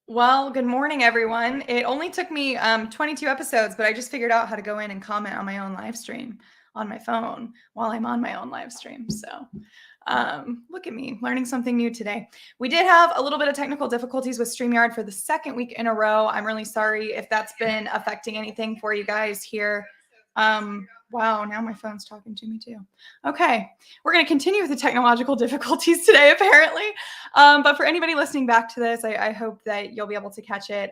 Well, good morning, everyone. It only took me 22 episodes, but I just figured out how to go in and comment on my own live stream on my phone while I'm on my own live stream. So look at me learning something new today. We did have a little bit of technical difficulties with StreamYard for the second week in a row. I'm really sorry if that's been affecting anything for you guys here. Wow, now my phone's talking to me too. Okay, we're going to continue with the technological difficulties today, apparently. But for anybody listening back to this, I hope that you'll be able to catch it.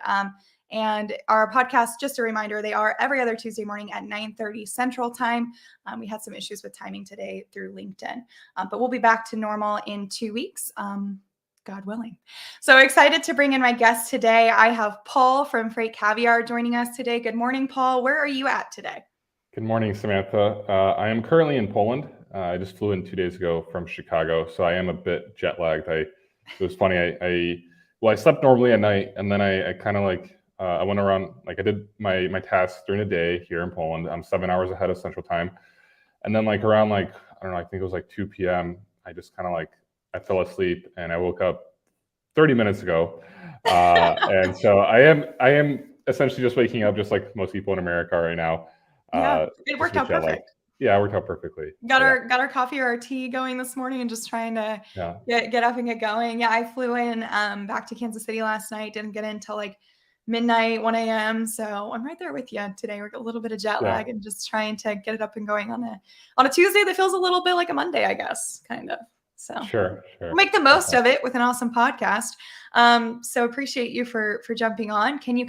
And our podcast, just a reminder, they are every other Tuesday morning at 9:30 Central Time. We had some issues with timing today through LinkedIn, but we'll be back to normal in 2 weeks. God willing. So excited to bring in my guest today. I have Paul from FreightCaviar joining us today. Good morning, Paul. Where are you at today? Good morning, Samantha. I am currently in Poland. I just flew in 2 days ago from Chicago, so I am a bit jet lagged. It was funny. I slept normally at night, and then I kind of I went around, I did my tasks during the day here in Poland. I'm 7 hours ahead of Central Time, and then around I don't know, I think it was 2 p.m. I just I fell asleep, and I woke up 30 minutes ago, and so I am essentially just waking up, just like most people in America right now. Yeah, it worked out perfect. Yeah, it worked out perfectly. Got our coffee or our tea going this morning and just trying to get up and get going. Yeah, I flew in back to Kansas City last night. Didn't get in until midnight, 1 a.m. So I'm right there with you today. We're a little bit of jet lag and just trying to get it up and going on a Tuesday that feels a little bit like a Monday, I guess, kind of. So sure. We'll make the most of it with an awesome podcast. So appreciate you for jumping on. Can you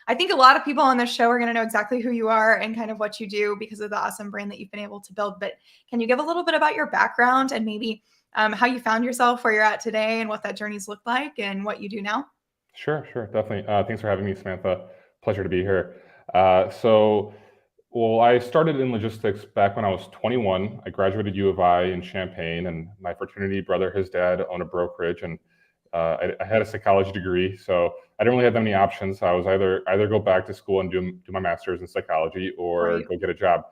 I think a lot of people on this show are going to know exactly who you are and kind of what you do because of the awesome brand that you've been able to build. But can you give a little bit about your background and maybe how you found yourself where you're at today and what that journey's looked like and what you do now? Sure, definitely. Thanks for having me, Samantha. Pleasure to be here. Well, I started in logistics back when I was 21. I graduated U of I in Champaign, and my fraternity brother, his dad, owned a brokerage, and I had a psychology degree, so I didn't really have any options. I was either go back to school and do my master's in psychology or go get a job.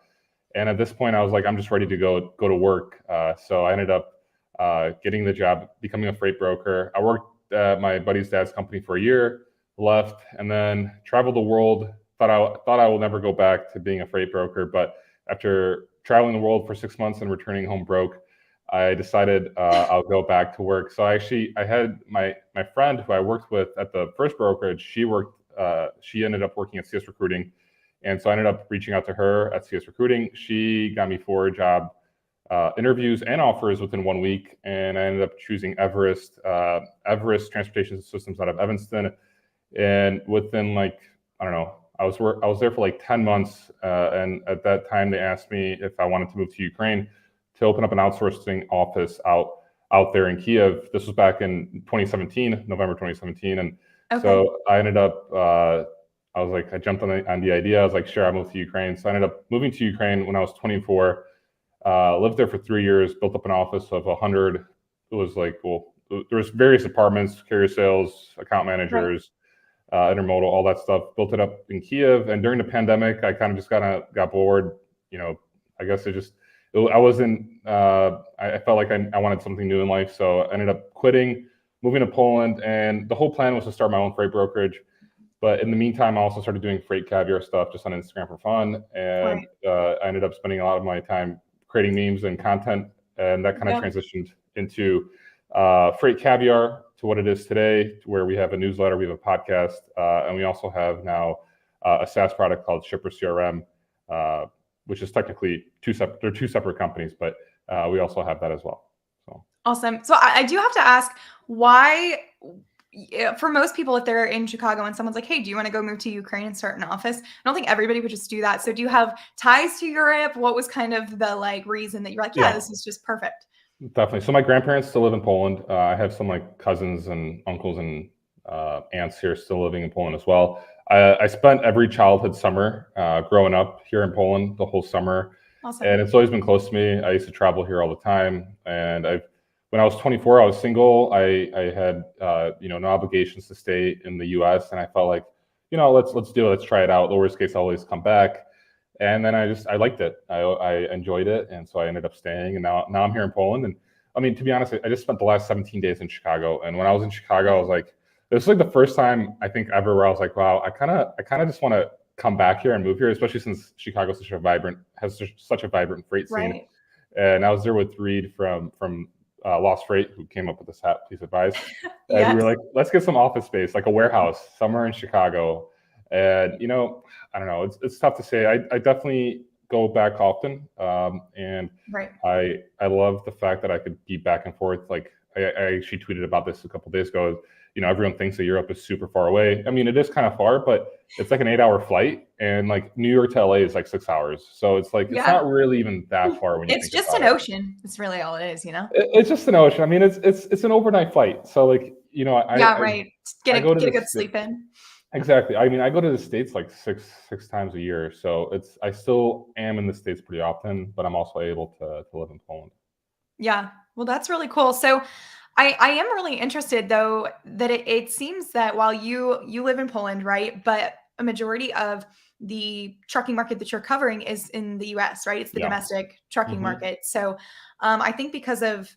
And at this point, I was like, I'm just ready to go to work. So I ended up getting the job, becoming a freight broker. I worked at my buddy's dad's company for a year, left, and then traveled the world. Thought I will never go back to being a freight broker, but after traveling the world for 6 months and returning home broke, I decided I'll go back to work. So I had my friend who I worked with at the first brokerage. She ended up working at CS Recruiting, and so I ended up reaching out to her at CS Recruiting. She got me 4 job interviews and offers within 1 week, and I ended up choosing Everest Transportation Systems out of Evanston. And within I don't know, I was there for 10 months, and at that time they asked me if I wanted to move to Ukraine to open up an outsourcing office out there in Kiev. This was back in November 2017, and so I ended up. I jumped on the idea. I was like, sure, I'll move to Ukraine. So I ended up moving to Ukraine when I was 24. Lived there for 3 years. Built up an office of 100. It was there was various departments: carrier sales, account managers. Intermodal, all that stuff. Built it up in Kiev, and during the pandemic, I kind of just got bored. I guess I felt like I wanted something new in life, so I ended up quitting, moving to Poland, and the whole plan was to start my own freight brokerage. But in the meantime, I also started doing FreightCaviar stuff just on Instagram for fun, and I ended up spending a lot of my time creating memes and content, and that kind of transitioned into FreightCaviar to what it is today, to where we have a newsletter, we have a podcast, and we also have now a SaaS product called Shipper CRM, which is technically they're two separate companies, but we also have that as well. So awesome. So I do have to ask, why, for most people, if they're in Chicago and someone's like, hey, do you want to go move to Ukraine and start an office? I don't think everybody would just do that. So do you have ties to Europe? What was kind of the reason that you're like, this is just perfect? Definitely. So my grandparents still live in Poland. I have some cousins and uncles and aunts here still living in Poland as well. I spent every childhood summer growing up here in Poland, the whole summer. Awesome. And it's always been close to me. I used to travel here all the time. And when I was 24, I was single. I had no obligations to stay in the U.S. And I felt like, let's do it. Let's try it out. The worst case, I'll always come back. And then I liked it. I enjoyed it, and so I ended up staying. And now I'm here in Poland. And I mean, to be honest, I just spent the last 17 days in Chicago. And when I was in Chicago, I was like, This was like the first time I think ever where I was like, wow, I kind of just want to come back here and move here, especially since Chicago's such a vibrant freight scene. Right. And I was there with Reed from Lost Freight, who came up with this hat, Please Advise. And we were Yes. like, let's get some office space, like a warehouse somewhere in Chicago. And I don't know, it's tough to say. I definitely go back often, and Right. I love the fact that I could be back and forth. Like I actually tweeted about this a couple of days ago. Everyone thinks that Europe is super far away. I mean, it is kind of far, but it's like an 8-hour flight, and like New York to LA is like 6 hours. So it's like it's Yeah. not really even that far when you It's think just about an it. ocean. It's really all it is, It's just an ocean. I mean, it's an overnight flight. So like Yeah, right. I go to Get a the good sleep in. exactly. I mean, I go to the States like six times a year. So I still am in the States pretty often, but I'm also able to live in Poland. Yeah. Well, that's really cool. So I am really interested though that it seems that while you live in Poland, right? But a majority of the trucking market that you're covering is in the US, right? It's the Yeah. domestic trucking Hmm. market. So I think because of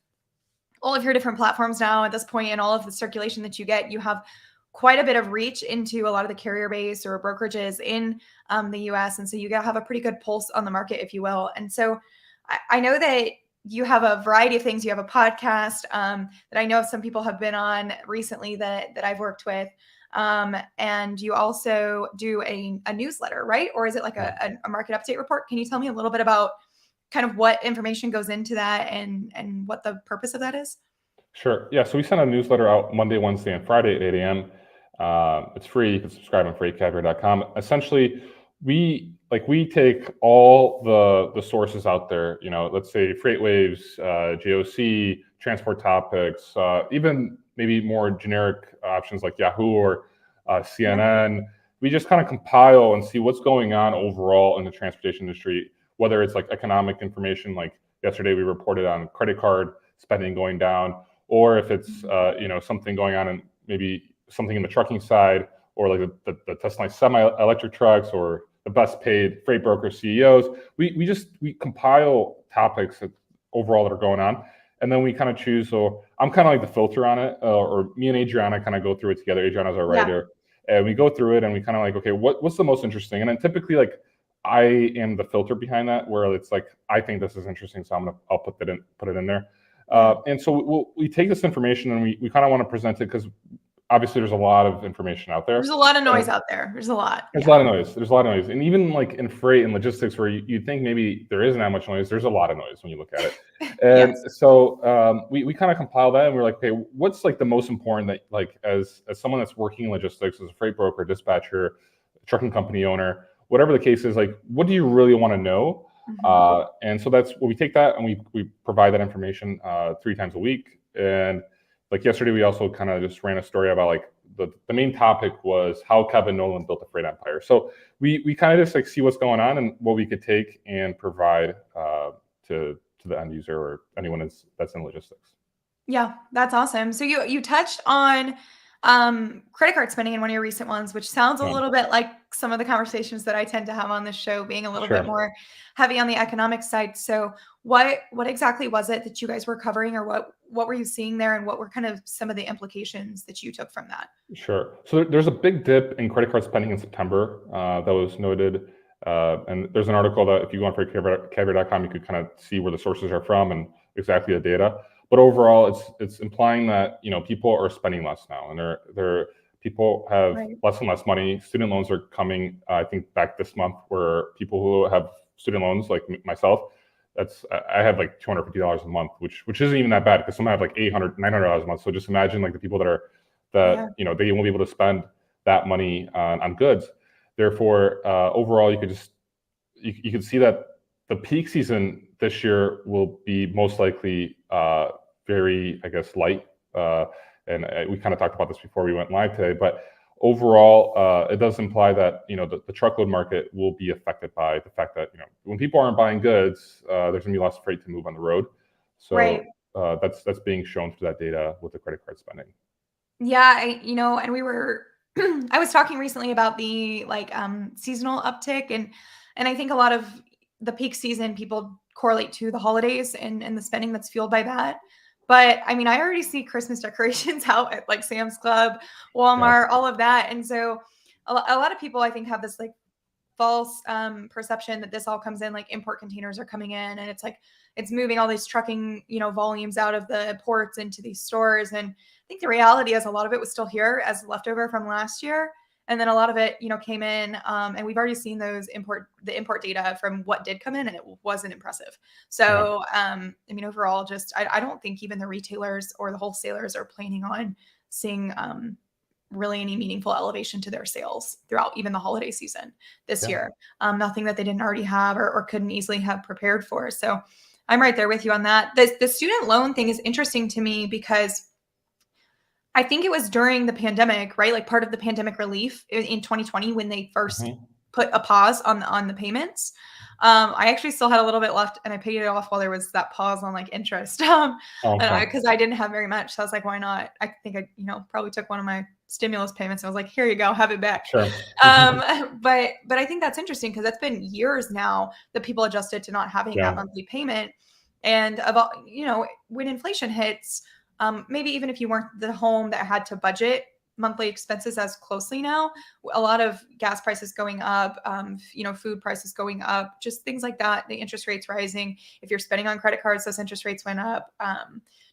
all of your different platforms now at this point and all of the circulation that you get, you have quite a bit of reach into a lot of the carrier base or brokerages in the US. And so you have a pretty good pulse on the market, if you will. And so I know that you have a variety of things. You have a podcast that I know some people have been on recently that I've worked with. And you also do a newsletter, right? Or is it like a market update report? Can you tell me a little bit about kind of what information goes into that and what the purpose of that is? Sure. Yeah. So we send a newsletter out Monday, Wednesday, and Friday at 8 a.m. It's free. You can subscribe on FreightCaviar.com. Essentially, we take all the sources out there. Let's say FreightWaves, JOC, Transport Topics, even maybe more generic options like Yahoo or Yeah. CNN. We just kind of compile and see what's going on overall in the transportation industry. Whether it's like economic information, like yesterday we reported on credit card spending going down, or if it's something going on in maybe something in the trucking side, or like the Tesla semi-electric trucks, or the best paid freight broker CEOs. We compile topics overall that are going on, and then we kind of choose. So I'm kind of like the filter on it, or me and Adriana kind of go through it together. Adriana's our Yeah. writer, and we go through it, and we kind of like, okay, what's the most interesting? And then typically like I am the filter behind that, where it's like I think this is interesting, so I'll put it in there. Yeah. And so we take this information and we kind of want to present it because obviously there's a lot of information out There's there. a lot of And noise out there. There's a lot. there's a Yeah. lot of noise. There's a lot of noise. And even like in freight and logistics where you'd think maybe there isn't that much noise, there's a lot of noise when you look at it. Yes. And so we kind of compile that and we're like, okay, what's like the most important that like as someone that's working in logistics, as a freight broker, dispatcher, trucking company owner, whatever the case is, like what do you really want to know? Mhm. And so that's what we take that and we provide that information 3 times a week. And like yesterday, we also kind of just ran a story about like the main topic was how Kevin Nolan built a freight empire. So we kind of just like see what's going on and what we could take and provide to the end user or anyone that's in logistics. Yeah, that's awesome. So you touched on credit card spending in one of your recent ones, which sounds a Yeah, little bit like some of the conversations that I tend to have on this show, being a little bit sure. more heavy on the economic side. So what exactly was it that you guys were covering, or what were you seeing there, and what were kind of some of the implications that you took from that? Sure. So there's a big dip in credit card spending in September that was noted. And there's an article that if you go on FreightCaviar.com, you could kind of see where the sources are from and exactly the data. But overall, it's implying that people are spending less now, and people have Right. less and less money. Student loans are coming. I think back this month, where people who have student loans, like myself, I have like $250 a month, which isn't even that bad because some have like $800, $900 a month. So just imagine like the people Yeah. they won't be able to spend that money on goods. Therefore, overall, you can see that the peak season this year will be most likely very, I guess, light. And we kind of talked about this before we went live today, but overall, it does imply that the truckload market will be affected by the fact that when people aren't buying goods, there's going to be less freight to move on the road. Right. So that's being shown through that data with the credit card spending. Yeah, and we were I was talking recently about the like seasonal uptick, and I think a lot of the peak season people correlate to the holidays and the spending that's fueled by that. But I mean, I already see Christmas decorations out at like Sam's Club, Walmart, all of that. And so a lot of people, I think, have this like false perception that this all comes in, like import containers are coming in and it's like it's moving all these trucking, volumes out of the ports into these stores. And I think the reality is a lot of it was still here as leftover from last year. And then a lot of it, came in, and we've already seen the import data from what did come in, and it wasn't impressive. So, I mean, overall, just I don't think even the retailers or the wholesalers are planning on seeing really any meaningful elevation to their sales throughout even the holiday season this year. Nothing that they didn't already have or couldn't easily have prepared for. So, I'm right there with you on that. The student loan thing is interesting to me because I think it was during the pandemic, right? Like part of the pandemic relief in 2020 when they first put a pause on the payments. I actually still had a little bit left and I paid it off while there was that pause on like interest. Because I didn't have very much. So I was like, why not? I think I, probably took one of my stimulus payments. And I was like, here you go, have it back. Sure. But I think that's interesting because that's been years now that people adjusted to not having that monthly payment. And when inflation hits, maybe even if you weren't the home that had to budget monthly expenses as closely now, a lot of gas prices going up, food prices going up, just things like that, the interest rates rising. If you're spending on credit cards, those interest rates went up.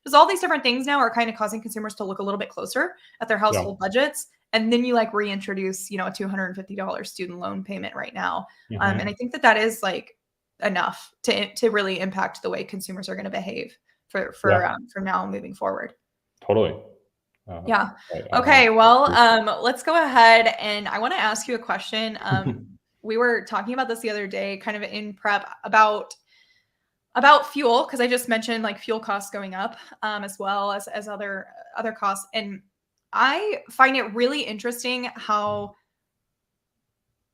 Just all these different things now are kind of causing consumers to look a little bit closer at their household budgets. And then you like reintroduce, a $250 student loan payment right now. And I think that is like enough to really impact the way consumers are going to behave from now moving forward. Totally. Okay. Well, let's go ahead and I want to ask you a question. We were talking about this the other day, kind of in prep about fuel, because I just mentioned like fuel costs going up, as well as other costs. And I find it really interesting how,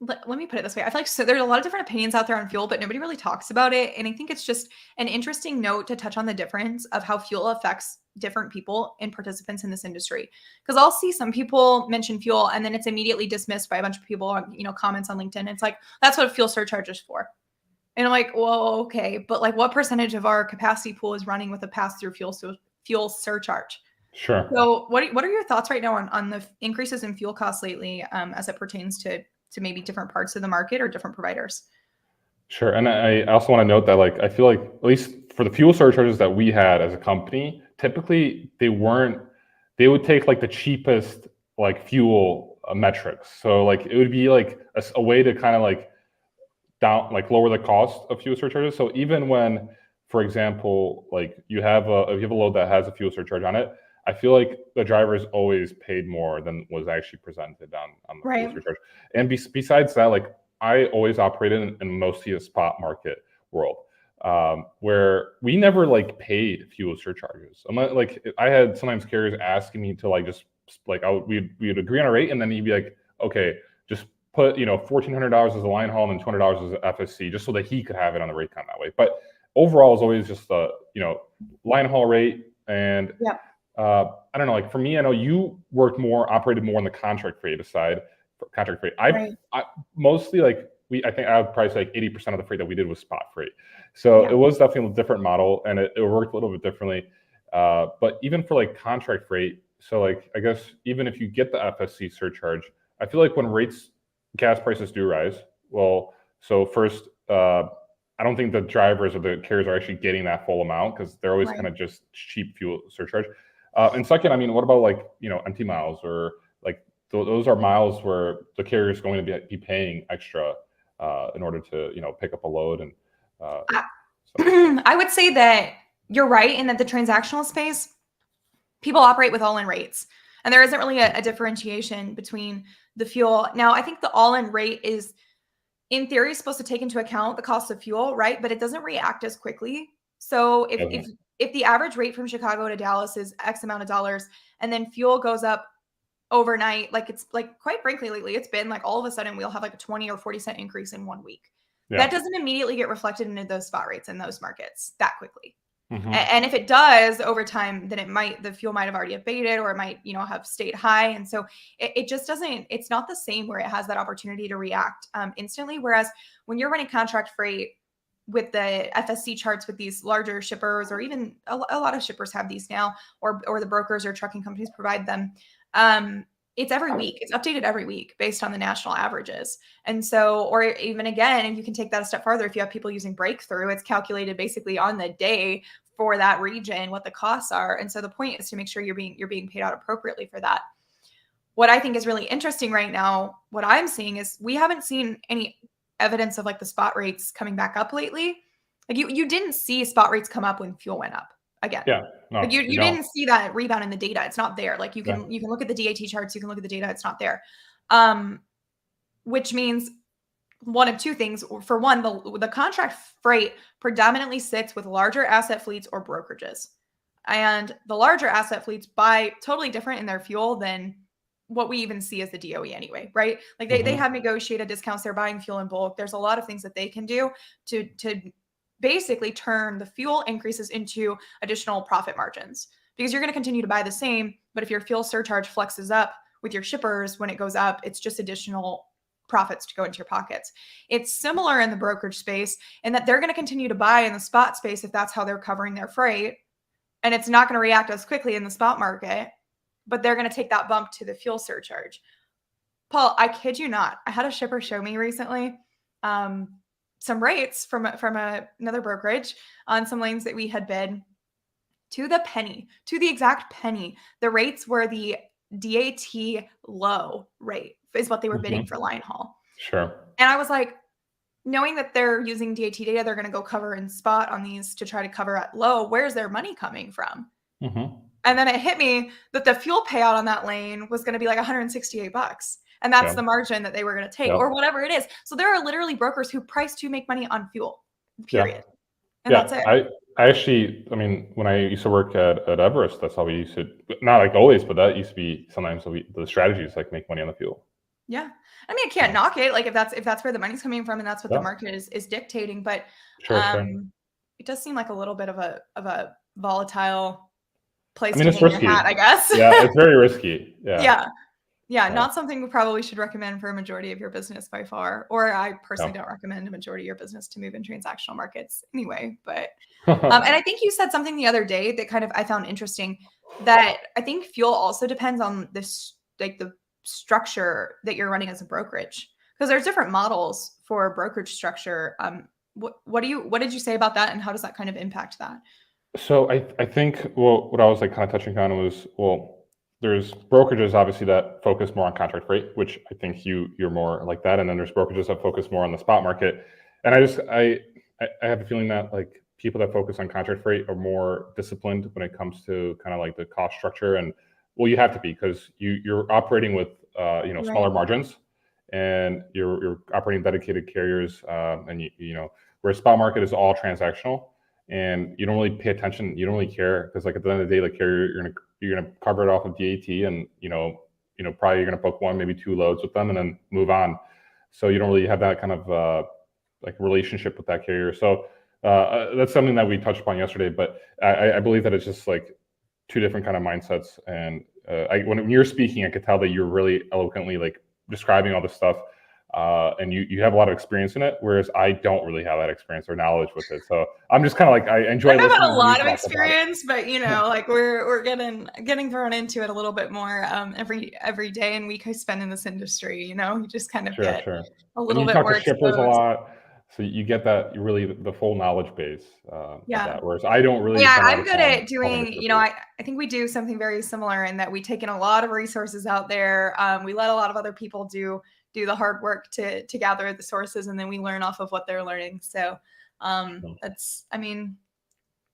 let me put it this way. I feel like there's a lot of different opinions out there on fuel, but nobody really talks about it. And I think it's just an interesting note to touch on the difference of how fuel affects different people and participants in this industry. Because I'll see some people mention fuel and then it's immediately dismissed by a bunch of people on, comments on LinkedIn. It's like, that's what a fuel surcharge is for. And I'm like, well, okay, but like what percentage of our capacity pool is running with a pass-through fuel surcharge? Sure. So what are your thoughts right now on the increases in fuel costs lately, as it pertains to maybe different parts of the market or different providers? Sure. And I also want to note that I feel like at least for the fuel surcharges that we had as a company, typically they would take like the cheapest fuel metrics. So it would be like a way to kind of lower the cost of fuel surcharges. So even when, for example, if you have a load that has a fuel surcharge on it, I feel like the drivers always paid more than was actually presented on the fuel surcharge. And besides that, I always operated in mostly a spot market world, where we never paid fuel surcharges. I had sometimes carriers asking me to we'd agree on a rate, and then he'd be like, okay, just put $1,400 as a line haul and then $200 as an FSC, just so that he could have it on the rate count that way. But overall, it's always just the line haul rate. And I don't know, for me, I know you operated more on the contract freight side. Contract freight. I mostly I think I would probably say 80% of the freight that we did was spot freight. So it was definitely a different model, and it worked a little bit differently. But even for contract freight, so I guess even if you get the FSC surcharge, I feel like when gas prices do rise, well, so first, I don't think the drivers or the carriers are actually getting that full amount because they're always kind of just cheap fuel surcharge. And second, I mean, what about empty miles or those are miles where the carrier is going to be paying extra in order to pick up a load. And I would say that you're right in that the transactional space, people operate with all-in rates, and there isn't really a differentiation between the fuel. Now, I think the all-in rate is, in theory, supposed to take into account the cost of fuel, right? But it doesn't react as quickly. So if the average rate from Chicago to Dallas is X amount of dollars, and then fuel goes up overnight, it's quite frankly lately it's been all of a sudden we'll have a 20 or 40 cent increase in 1 week. That doesn't immediately get reflected into those spot rates in those markets that quickly. And if it does over time, then the fuel might have already abated, or it might have stayed high. And so it just doesn't, it's not the same where it has that opportunity to react instantly. Whereas when you're running contract freight, with the FSC charts with these larger shippers, or even a lot of shippers have these now, or the brokers or trucking companies provide them. It's every week. It's updated every week based on the national averages. And so, or even again, and you can take that a step farther, if you have people using Breakthrough, it's calculated basically on the day for that region what the costs are. And so the point is to make sure you're being paid out appropriately for that. What I think is really interesting right now, what I'm seeing is we haven't seen any evidence of like the spot rates coming back up lately. Like you didn't see spot rates come up when fuel went up again. Yeah. No, like you didn't see that rebound in the data. It's not there. Like you can look at the DAT charts, you can look at the data, it's not there. Which means one of two things. For one, the contract freight predominantly sits with larger asset fleets or brokerages. And the larger asset fleets buy totally different in their fuel than what we even see as the DOE anyway, right? Like they have negotiated discounts, they're buying fuel in bulk. There's a lot of things that they can do to basically turn the fuel increases into additional profit margins, because you're going to continue to buy the same, but if your fuel surcharge flexes up with your shippers when it goes up, it's just additional profits to go into your pockets. It's similar in the brokerage space in that they're going to continue to buy in the spot space if that's how they're covering their freight, and it's not going to react as quickly in the spot market, but they're going to take that bump to the fuel surcharge. Paul, I kid you not, I had a shipper show me recently some rates from another brokerage on some lanes that we had bid to the penny, to the exact penny. The rates were the DAT low rate is what they were bidding for line haul. Sure. And I was like, knowing that they're using DAT data, they're going to go cover in spot on these to try to cover at low. Where's their money coming from? And then it hit me that the fuel payout on that lane was going to be like $168. And that's the margin that they were going to take or whatever it is. So there are literally brokers who price to make money on fuel, period. And that's it. I actually, I mean, when I used to work at Everest, that's how we used to, not like always, but that used to be sometimes the strategy is like make money on the fuel. Yeah. I mean, I can't knock it. Like if that's where the money's coming from and that's what the market is dictating, but it does seem like a little bit of a volatile place to hang your hat, I guess. Yeah, it's very risky. Yeah, not something we probably should recommend for a majority of your business by far. Or I personally don't recommend a majority of your business to move in transactional markets anyway. But and I think you said something the other day that kind of I found interesting, that I think fuel also depends on this, like the structure that you're running as a brokerage, because there's different models for brokerage structure. What did you say about that, and how does that kind of impact that? So I think, well, what I was like kind of touching on was, well, there's brokerages obviously that focus more on contract freight, which I think you're more like that. And then there's brokerages that focus more on the spot market. And I have a feeling that like people that focus on contract freight are more disciplined when it comes to kind of like the cost structure. And well, you have to be, because you're operating with smaller margins, and you're operating dedicated carriers, and you know, where spot market is all transactional, and you don't really pay attention, you don't really care, because like at the end of the day, like carrier, you're gonna cover it off of DAT, and you know probably you're gonna book one, maybe two loads with them and then move on. So you don't really have that kind of like relationship with that carrier. So that's something that we touched upon yesterday, but I believe that it's just like two different kind of mindsets. And when you're speaking, I could tell that you're really eloquently like describing all this stuff, and you have a lot of experience in it, whereas I don't really have that experience or knowledge with it. So I'm just kind of like, I enjoy listening. I have a lot of experience, but you know, like we're getting thrown into it a little bit more every day and week I spend in this industry. You know, you just kind of get a little bit more exposed. Shippers a lot, so you get that really the full knowledge base. Of that, whereas I don't really. Yeah, I'm good at doing. You know, I think we do something very similar in that we take in a lot of resources out there. We let a lot of other people do the hard work to gather the sources, and then we learn off of what they're learning. So that's, I mean,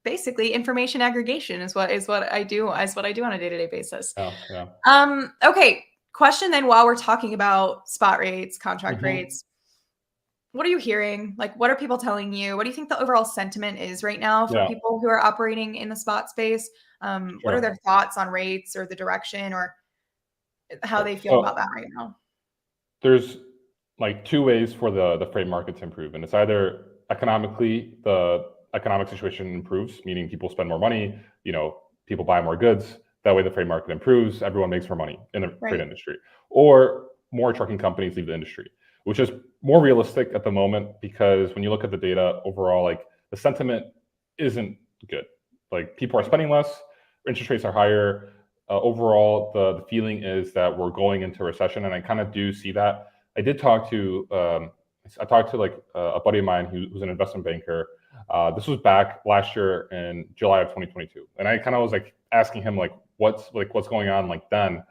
basically information aggregation is what I do on a day-to-day basis. Okay. Question then, while we're talking about spot rates, contract rates, what are you hearing? Like, what are people telling you? What do you think the overall sentiment is right now for people who are operating in the spot space? What are their thoughts on rates or the direction or how they feel about that right now? There's like two ways for the freight market to improve, and it's either economically, the economic situation improves, meaning people spend more money, people buy more goods. That way the freight market improves, everyone makes more money in the freight industry, or more trucking companies leave the industry. which is more realistic at the moment, because when you look at the data overall, like the sentiment isn't good. Like people are spending less, interest rates are higher. Overall, the feeling is that we're going into recession, and I kind of do see that. I did talk to I talked to like a buddy of mine who's an investment banker. This was back last year in July of 2022, and I kind of was like asking him like what's going on like then.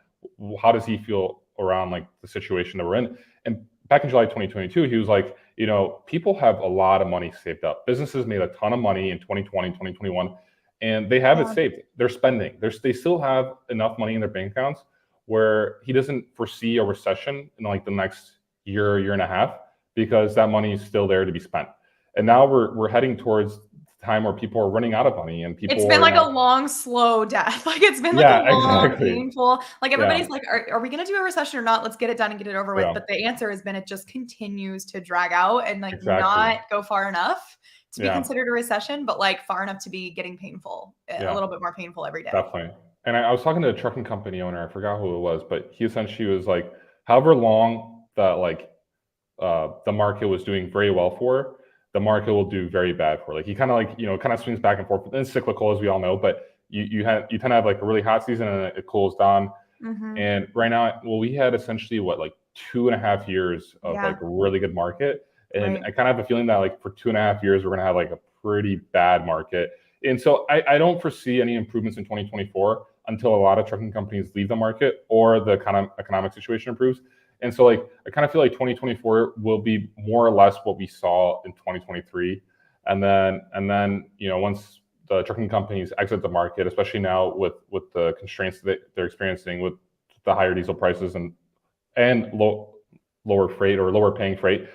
How does he feel around like the situation that we're in? And back in July 2022, he was like, you know, people have a lot of money saved up. Businesses made a ton of money in 2020, 2021, and they have it saved. They're spending. They still have enough money in their bank accounts where he doesn't foresee a recession in like the next year and a half, because that money is still there to be spent. And now we're heading towards the time where people are running out of money, and people. It's been like a long, slow death. Like it's been like a long, painful. Like everybody's like, are we gonna do a recession or not? Let's get it done and get it over with. But the answer has been it just continues to drag out and like not go far enough to be considered a recession, but like far enough to be getting painful, a little bit more painful every day. Definitely. And I was talking to a trucking company owner. I forgot who it was, but he essentially was like, however long that like the market was doing very well for, the market will do very bad for. Like he kind of like, you know, kind of swings back and forth. It's cyclical, as we all know, but you tend to have like a really hot season and it cools down. And right now, well, we had essentially what, like 2.5 years of like a really good market. And I kind of have a feeling that like for 2.5 years, we're going to have like a pretty bad market. And so I don't foresee any improvements in 2024 until a lot of trucking companies leave the market or the kind of economic situation improves. And so like I kind of feel like 2024 will be more or less what we saw in 2023. And then you know, once the trucking companies exit the market, especially now with the constraints that they're experiencing with the higher diesel prices and lower freight or lower paying freight,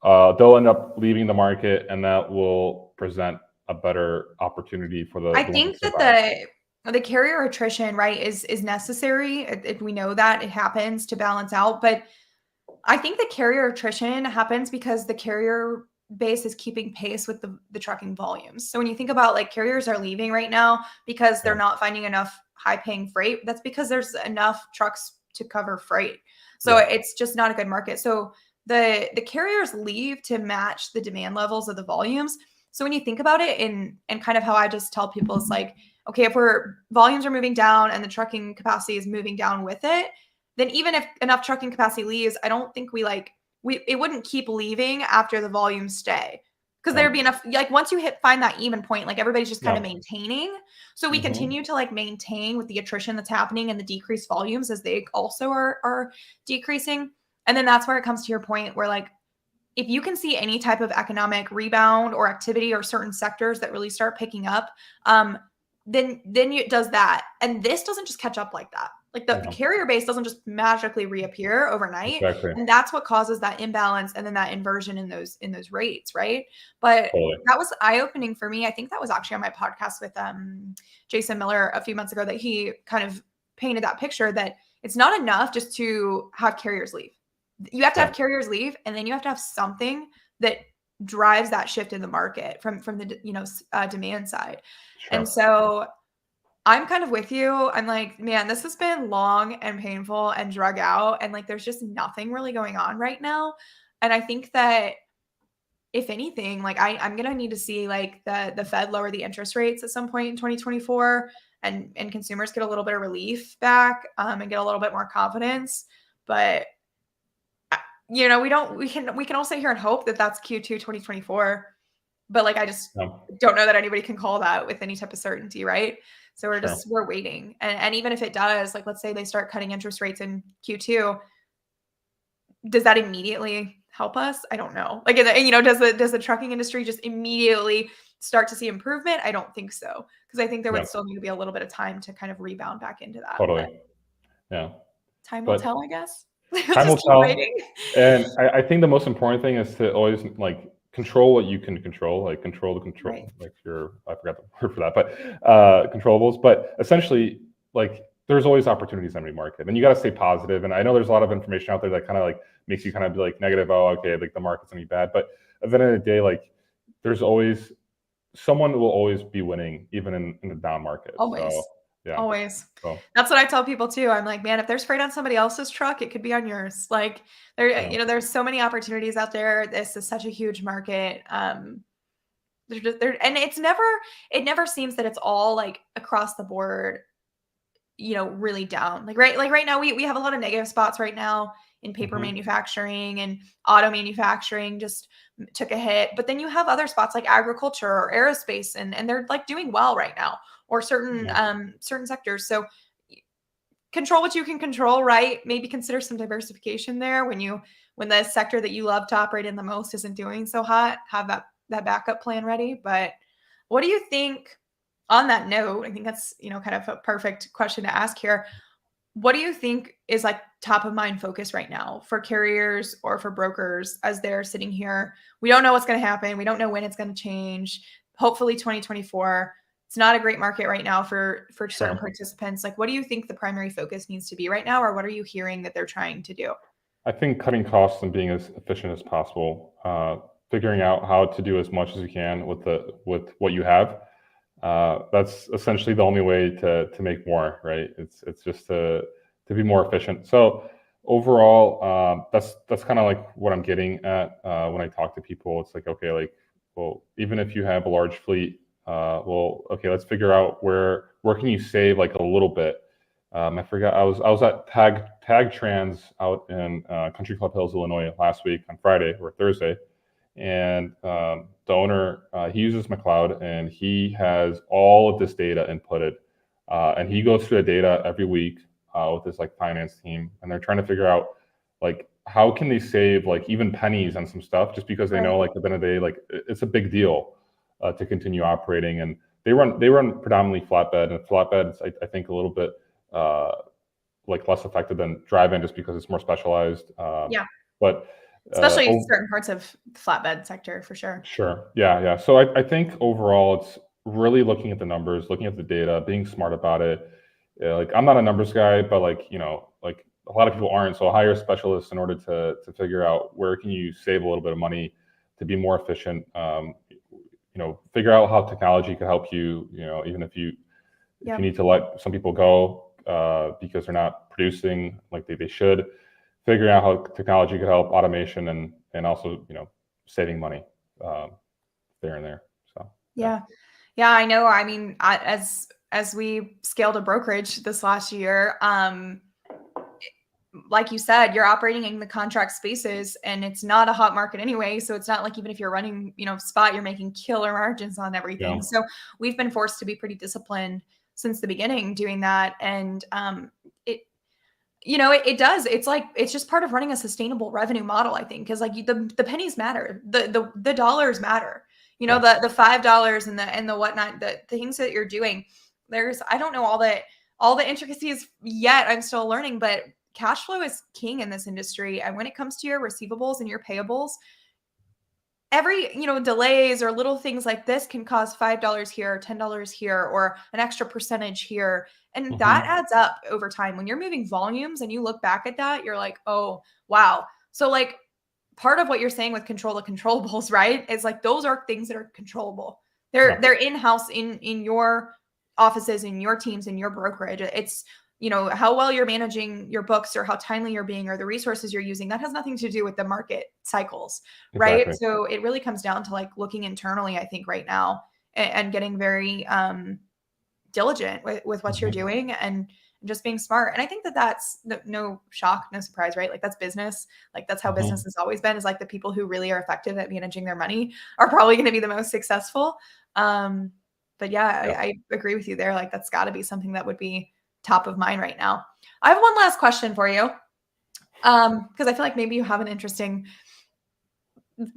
they'll end up leaving the market, and that will present a better opportunity for the. I think that the carrier attrition, right, is necessary. We know that it happens to balance out, but I think the carrier attrition happens because the carrier base is keeping pace with the trucking volumes. So when you think about like carriers are leaving right now because they're not finding enough high paying freight, that's because there's enough trucks to cover freight. So it's just not a good market. So the carriers leave to match the demand levels of the volumes. So when you think about it and kind of how I just tell people, it's like, okay, if volumes are moving down and the trucking capacity is moving down with it, then even if enough trucking capacity leaves, I don't think it wouldn't keep leaving after the volumes stay, because there'd be enough. Like once you find that even point, like everybody's just kind of maintaining. So we continue to like maintain with the attrition that's happening and the decreased volumes as they also are decreasing. And then that's where it comes to your point where like, if you can see any type of economic rebound or activity or certain sectors that really start picking up, then it does that. And this doesn't just catch up like that. Like the carrier base doesn't just magically reappear overnight. And that's what causes that imbalance and then that inversion in those rates, right? But that was eye-opening for me. I think that was actually on my podcast with Jason Miller a few months ago, that he kind of painted that picture that it's not enough just to have carriers leave. You have to have carriers leave, and then you have to have something that drives that shift in the market from the demand side. And so I'm kind of with you. I'm like, man, this has been long and painful and drug out, and like there's just nothing really going on right now. And I think that if anything, like I'm gonna need to see like the Fed lower the interest rates at some point in 2024, and consumers get a little bit of relief back and get a little bit more confidence. But you know, we can all sit here and hope that that's Q2 2024, but like I just don't know that anybody can call that with any type of certainty, right? So we're waiting, and even if it does, like let's say they start cutting interest rates in Q2, does that immediately help us? I don't know. Like, you know, does the trucking industry just immediately start to see improvement? I don't think so, because I think there would still need to be a little bit of time to kind of rebound back into that. Totally. Time will tell, I guess. Time will tell. And I think the most important thing is to always like control what you can control, like control the control, like I forgot the word for that, but controllables. But essentially, like there's always opportunities in every market, and you got to stay positive. And I know there's a lot of information out there that kind of like makes you kind of be like negative. Oh, okay, like the market's gonna be bad. But at the end of the day, like there's always someone will always be winning, even in the down market. Always. So Yeah. Always. So That's what I tell people too. I'm like, man, if there's freight on somebody else's truck, it could be on yours. Like there, yeah. there's so many opportunities out there. This is such a huge market. And it never seems that it's all like across the board, really down. Like right now, we have a lot of negative spots right now in paper Hmm. manufacturing, and auto manufacturing just took a hit. But then you have other spots like agriculture or aerospace, and they're like doing well right now, or certain Yeah. certain sectors. So control what you can control, right? Maybe consider some diversification there when the sector that you love to operate in the most isn't doing so hot. Have that backup plan ready. But what do you think? On that note, I think that's kind of a perfect question to ask here. What do you think is like top of mind focus right now for carriers or for brokers as they're sitting here? We don't know what's going to happen. We don't know when it's going to change. Hopefully 2024. It's not a great market right now for certain Sure. participants. Like, what do you think the primary focus needs to be right now, or what are you hearing that they're trying to do? I think cutting costs and being as efficient as possible, figuring out how to do as much as you can with what you have. That's essentially the only way to make more, right? It's just to be more efficient. So overall, that's kind of like what I'm getting at when I talk to people. It's like, okay, like, well, even if you have a large fleet, well, okay, let's figure out where can you save like a little bit. I forgot. I was at Tag Trans out in Country Club Hills, Illinois last week on Friday or Thursday, and the owner, he uses McLeod, and he has all of this data inputted, and he goes through the data every week with his like finance team, and they're trying to figure out like how can they save like even pennies on some stuff, just because they know Right. like at the end of the day, like it's a big deal to continue operating. And they run predominantly flatbed, and flatbeds I think a little bit uh, like less effective than drive-in, just because it's more specialized. Yeah. But Especially certain parts of the flatbed sector for sure. Sure. Yeah, yeah. So I think overall, it's really looking at the numbers, looking at the data, being smart about it. Yeah, like I'm not a numbers guy, but like like a lot of people aren't. So hire specialists in order to figure out where can you save a little bit of money to be more efficient. Figure out how technology can help you. Even if you Yeah. need to let some people go because they're not producing like they should, figuring out how technology could help, automation, and also saving money there and there. So yeah. Yeah. Yeah, I know. I mean, as we scaled a brokerage this last year, like you said, you're operating in the contract spaces, and it's not a hot market anyway. So it's not like even if you're running, spot, you're making killer margins on Yeah. everything. So we've been forced to be pretty disciplined since the beginning doing that. And it it does. It's like it's just part of running a sustainable revenue model, I think, because like the pennies matter, the dollars matter. Yeah. The $5 and the whatnot, the things that you're doing. I don't know all the intricacies yet. I'm still learning, but cash flow is king in this industry. And when it comes to your receivables and your payables, every delays or little things like this can cause $5 here, $10 here, or an extra percentage here, and that Hmm. adds up over time. When you're moving volumes and you look back at that, you're like, oh wow. So like part of what you're saying with control the controllables, right, is like those are things that are controllable. Yeah. They're in-house in your offices, in your teams, in your brokerage. It's how well you're managing your books, or how timely you're being, or the resources you're using. That has nothing to do with the market cycles, right? Exactly. So it really comes down to like looking internally, I think, right now, and getting very diligent with what you're Hmm. doing, and just being smart. And I think that's no shock, no surprise, right? Like that's business. Like that's how business Hmm. has always been, is like the people who really are effective at managing their money are probably going to be the most successful. But yeah, Yep. I agree with you there. Like that's got to be something that would be top of mind right now. I have one last question for you. Because I feel like maybe you have an interesting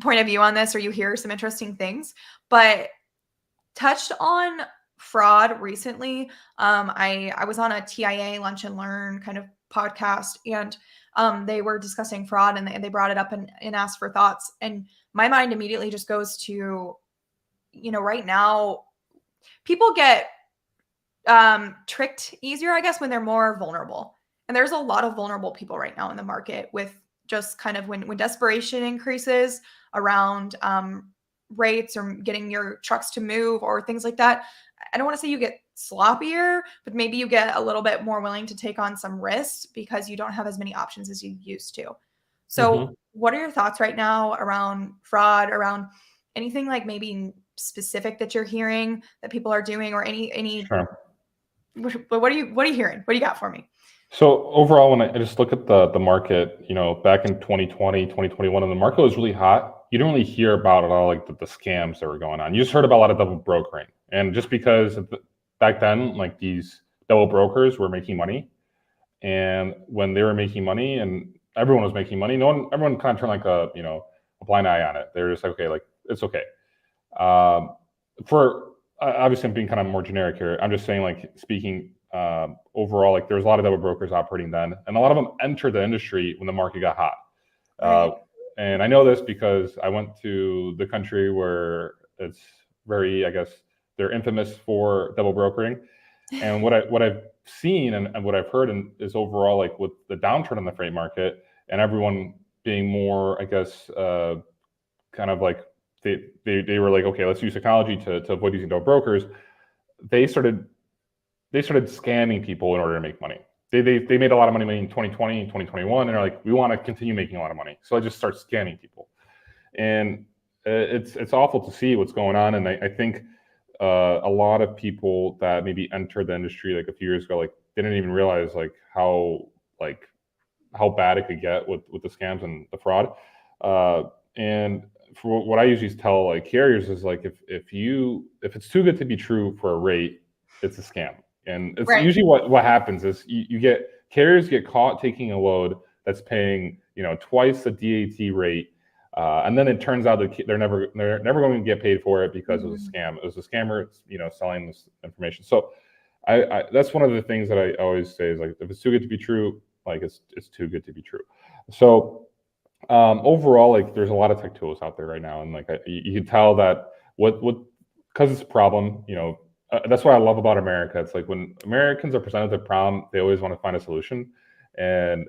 point of view on this, or you hear some interesting things, but touched on fraud recently. I was on a TIA Lunch and Learn kind of podcast, and they were discussing fraud, and they brought it up and asked for thoughts. And my mind immediately just goes to, right now, people get tricked easier, I guess, when they're more vulnerable. And there's a lot of vulnerable people right now in the market, with just kind of when desperation increases around rates or getting your trucks to move or things like that. I don't want to say you get sloppier, but maybe you get a little bit more willing to take on some risks because you don't have as many options as you used to. So, what are your thoughts right now around fraud, around anything like maybe specific that you're hearing that people are doing, or any? Sure. But what are you hearing? What do you got for me? So overall, when I just look at the market, back in 2020, 2021, and the market was really hot, you didn't really hear about it all, like the scams that were going on. You just heard about a lot of double brokering. And just because back then, like these double brokers were making money, and when they were making money and everyone was making money, everyone kind of turned like a blind eye on it. They're just like, okay, like it's okay. For obviously I'm being kind of more generic here. I'm just saying, like, speaking overall, like there's a lot of double brokers operating then, and a lot of them entered the industry when the market got hot. Right. And I know this because I went to the country where it's very, I guess, they're infamous for double brokering. And what I've seen and what I've heard is overall, like with the downturn in the freight market and everyone being more, I guess, kind of like they were like, okay, let's use technology to avoid using double brokers. They started scamming people in order to make money. They made a lot of money in 2020 and 2021, and they're like, we want to continue making a lot of money. So I just start scamming people. And it's awful to see what's going on. And I think a lot of people that maybe entered the industry like a few years ago, like didn't even realize like how bad it could get with the scams and the fraud. And for what I usually tell like carriers is like, if it's too good to be true for a rate, it's a scam. And it's usually what happens is carriers get caught taking a load that's paying twice the DAT rate, and then it turns out that they're never going to get paid for it because it was a scam. It was a scammer, selling this information. So I that's one of the things that I always say is like, if it's too good to be true, like it's too good to be true. So overall, like there's a lot of tech tools out there right now, and like you can tell that because it's a problem, that's what I love about America. It's like when Americans are presented with a problem, they always want to find a solution. And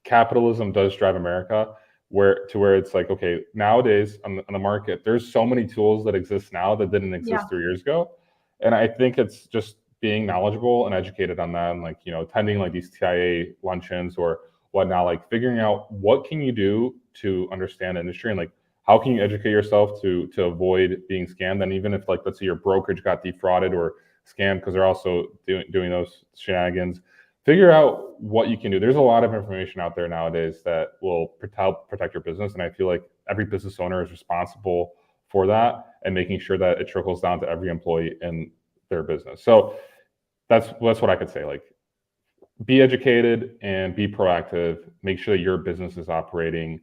capitalism does drive America where it's like, okay, nowadays on the market, there's so many tools that exist now that didn't exist 3 years ago. And I think it's just being knowledgeable and educated on that, and like, attending like these TIA luncheons or whatnot, like figuring out what can you do to understand the industry, and like how can you educate yourself to avoid being scammed. And even if, like, let's say your brokerage got defrauded or scammed, because they're also doing those shenanigans, figure out what you can do. There's a lot of information out there nowadays that will help protect your business. And I feel like every business owner is responsible for that and making sure that it trickles down to every employee in their business. So that's what I could say. Like, be educated and be proactive. Make sure that your business is operating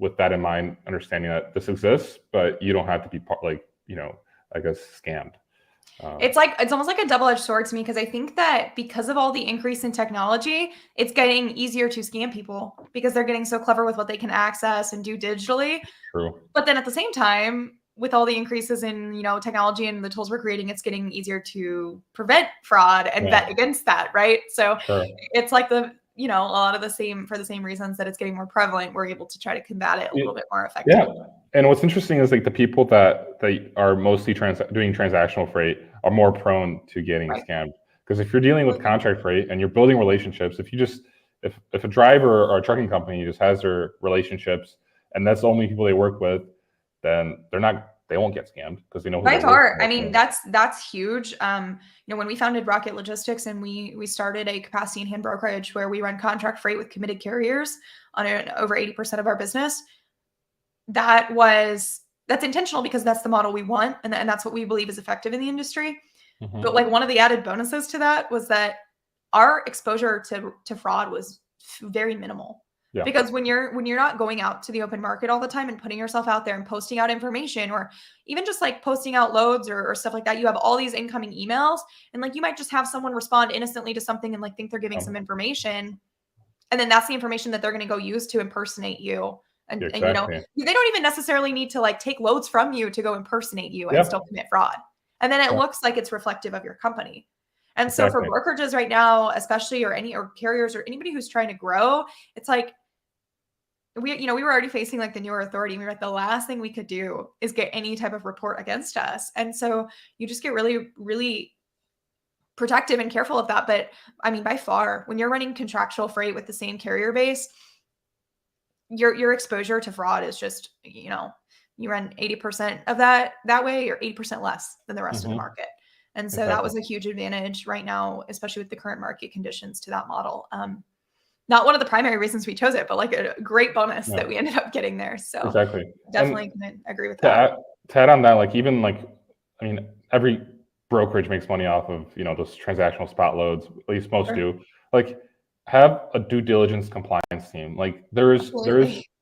with that in mind, understanding that this exists, but you don't have to be I guess, scammed. It's almost like a double-edged sword to me, because I think that because of all the increase in technology, it's getting easier to scam people because they're getting so clever with what they can access and do digitally. True. But then at the same time, with all the increases in technology and the tools we're creating, it's getting easier to prevent fraud and vet against that, right? So it's like a lot of for the same reasons that it's getting more prevalent, we're able to try to combat it a little bit more effectively. Yeah. And what's interesting is like the people that are mostly doing transactional freight are more prone to getting scammed. Because if you're dealing with contract freight and you're building relationships, if a driver or a trucking company just has their relationships and that's the only people they work with, then they won't get scammed because they know who by far. I mean, that's huge. When we founded Rocket Logistics and we started a capacity and hand brokerage where we run contract freight with committed carriers on over 80% of our business, that's intentional because that's the model we want, and that's what we believe is effective in the industry. But like one of the added bonuses to that was that our exposure to fraud was very minimal. Yeah. Because when you're not going out to the open market all the time and putting yourself out there and posting out information, or even just like posting out loads or stuff like that, you have all these incoming emails, and like you might just have someone respond innocently to something and like think they're giving some information, and then that's the information that they're going to go use to impersonate you. And they don't even necessarily need to like take loads from you to go impersonate you and still commit fraud. And then it looks like it's reflective of your company. And so for brokerages right now, especially, or carriers or anybody who's trying to grow, it's like, we were already facing like the newer authority. We were like, the last thing we could do is get any type of report against us. And so you just get really, really protective and careful of that. But I mean, by far, when you're running contractual freight with the same carrier base, your exposure to fraud is just, you run 80% of that way, or 80% less than the rest of the market. And so that was a huge advantage right now, especially with the current market conditions to that model. Not one of the primary reasons we chose it, but like a great bonus that we ended up getting there. So definitely can agree with that. To add on that, like even like, I mean, every brokerage makes money off of, those transactional spot loads, at least most do. Like, have a due diligence compliance team. Like there's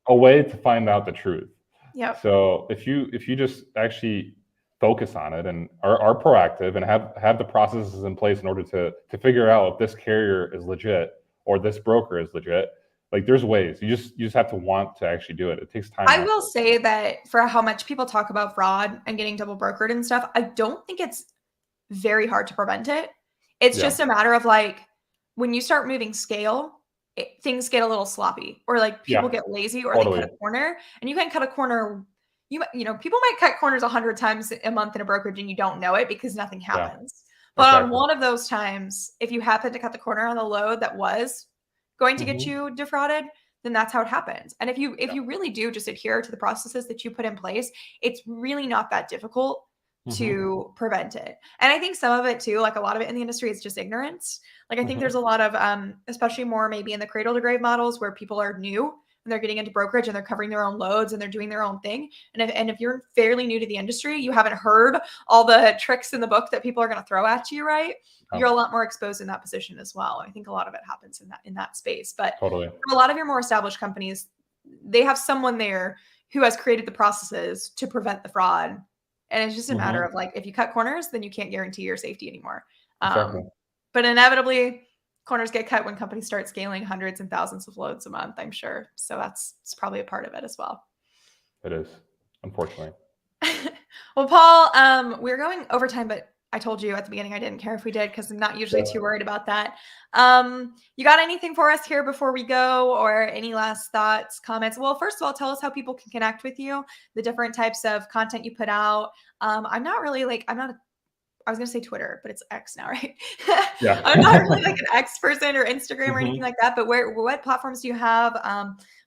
a way to find out the truth. Yeah. So if you just actually focus on it and are proactive and have the processes in place in order to figure out if this carrier is legit or this broker is legit, like there's ways. You just have to want to actually do it. It takes time. I will say that for how much people talk about fraud and getting double brokered and stuff, I don't think it's very hard to prevent it. It's just a matter of like, when you start moving scale, things get a little sloppy, or like people get lazy, or they cut a corner. And you can cut a corner. People might cut corners 100 times a month in a brokerage and you don't know it because nothing happens. But on one of those times, if you happen to cut the corner on the load that was going to get you defrauded, then that's how it happens. And if you really do just adhere to the processes that you put in place, it's really not that difficult to prevent it. And I think some of it too, like a lot of it in the industry, is just ignorance. Like I think there's a lot of, especially more maybe in the cradle to grave models, where people are new and they're getting into brokerage and they're covering their own loads and they're doing their own thing. And if you're fairly new to the industry, you haven't heard all the tricks in the book that people are going to throw at you, right? You're a lot more exposed in that position as well. I think a lot of it happens in that space. But for a lot of your more established companies, they have someone there who has created the processes to prevent the fraud. And it's just a matter of like, if you cut corners, then you can't guarantee your safety anymore. But inevitably, corners get cut when companies start scaling hundreds and thousands of loads a month, I'm sure. So it's probably a part of it as well. It is, unfortunately. Well, Paul, we're going overtime, but I told you at the beginning I didn't care if we did, because I'm not usually too worried about that. You got anything for us here before we go, or any last thoughts, comments? Well, first of all, tell us how people can connect with you, the different types of content you put out. I was going to say Twitter, but it's X now, right? Yeah. I'm not really like an X person or Instagram or anything like that, but what platforms do you have?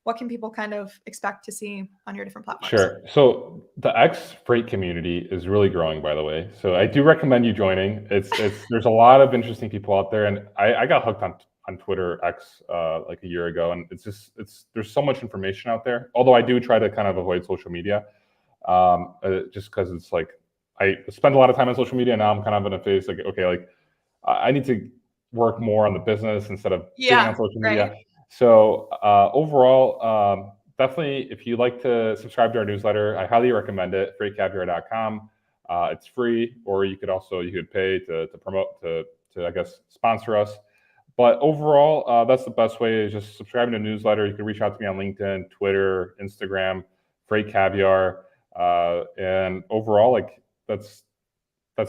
What can people kind of expect to see on your different platforms? Sure. So the X freight community is really growing, by the way. So I do recommend you joining. There's a lot of interesting people out there, and I got hooked on Twitter X like a year ago, and there's so much information out there. Although I do try to kind of avoid social media, just because it's like, I spend a lot of time on social media, and now I'm kind of in a phase like, okay, like I need to work more on the business instead of being on social media. So overall, definitely, if you'd like to subscribe to our newsletter, I highly recommend it. FreightCaviar.com. It's free, or you could pay to promote, to I guess sponsor us. But overall, that's the best way, is just subscribing to the newsletter. You can reach out to me on LinkedIn, Twitter, Instagram, Caviar, and overall, like that's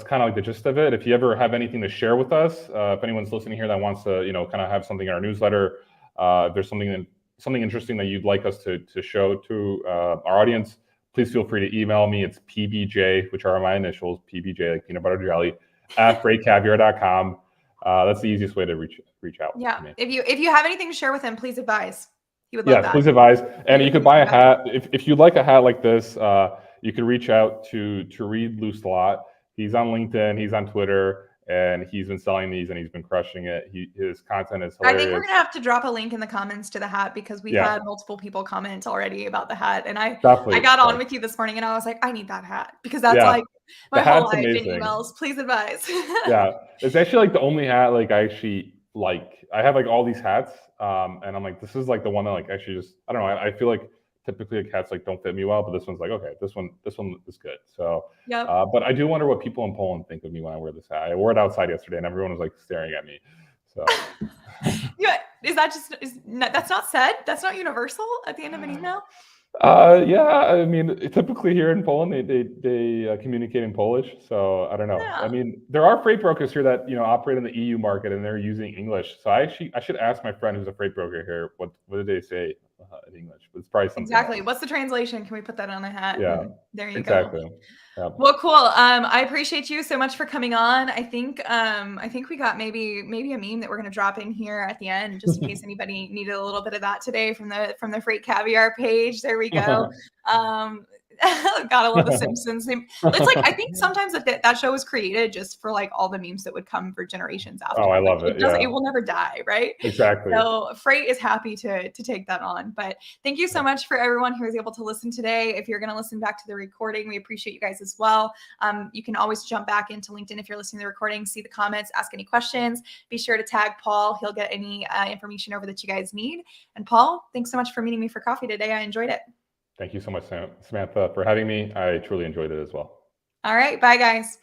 kind of like the gist of it. If you ever have anything to share with us, if anyone's listening here that wants to, kind of have something in our newsletter, if there's something interesting that you'd like us to show to our audience, please feel free to email me. It's PBJ, which are my initials, PBJ, like peanut butter jelly, at FreightCaviar.com. That's the easiest way to reach out. Yeah. To me. If you have anything to share with him, please advise. He would love that. Please advise. And you could buy a hat. If you'd like a hat like this, you can reach out to Reed Loose-Lot. He's on LinkedIn, he's on Twitter, and he's been selling these and he's been crushing it. His content is hilarious. I think we're gonna have to drop a link in the comments to the hat, because we've had multiple people comment already about the hat. And I got on with you this morning and I was like, I need that hat, because that's like my whole life in emails. Please advise. It's actually like the only hat like I actually like. I have like all these hats, and I'm like, this is like the one that like actually just, I don't know. I feel like typically like hats like don't fit me well, but this one's like, okay, this one is good. So, but I do wonder what people in Poland think of me when I wear this hat. I wore it outside yesterday, and everyone was like staring at me. So, that's not said? That's not universal at the end of an email? I mean, typically here in Poland, they communicate in Polish. So I don't know. I mean, there are freight brokers here that operate in the EU market, and they're using English. So I should ask my friend who's a freight broker here, what did they say? in English, but it's probably something Exactly. else. What's the translation? Can we put that on a hat? Yeah, And there you go. exactly. Yeah. Well, cool. I appreciate you so much for coming on. I think we got maybe a meme that we're gonna drop in here at the end, just in case anybody needed a little bit of that today from the FreightCaviar page. There we go. Gotta love the Simpsons. It's like I think sometimes that show was created just for like all the memes that would come for generations after. Oh, I Like love it. it Yeah, will never die, right? exactly. So Freight is happy to take that on. But thank you so much for everyone who was able to listen today. If you're going to listen back to the recording, we appreciate you guys as well. You can always jump back into LinkedIn if you're listening to the recording, see the comments, ask any questions. Be sure to tag Paul. He'll get any information over that you guys need. And Paul, thanks so much for meeting me for coffee today. I enjoyed it. Thank you so much, Samantha, for having me. I truly enjoyed it as well. All right. Bye, guys.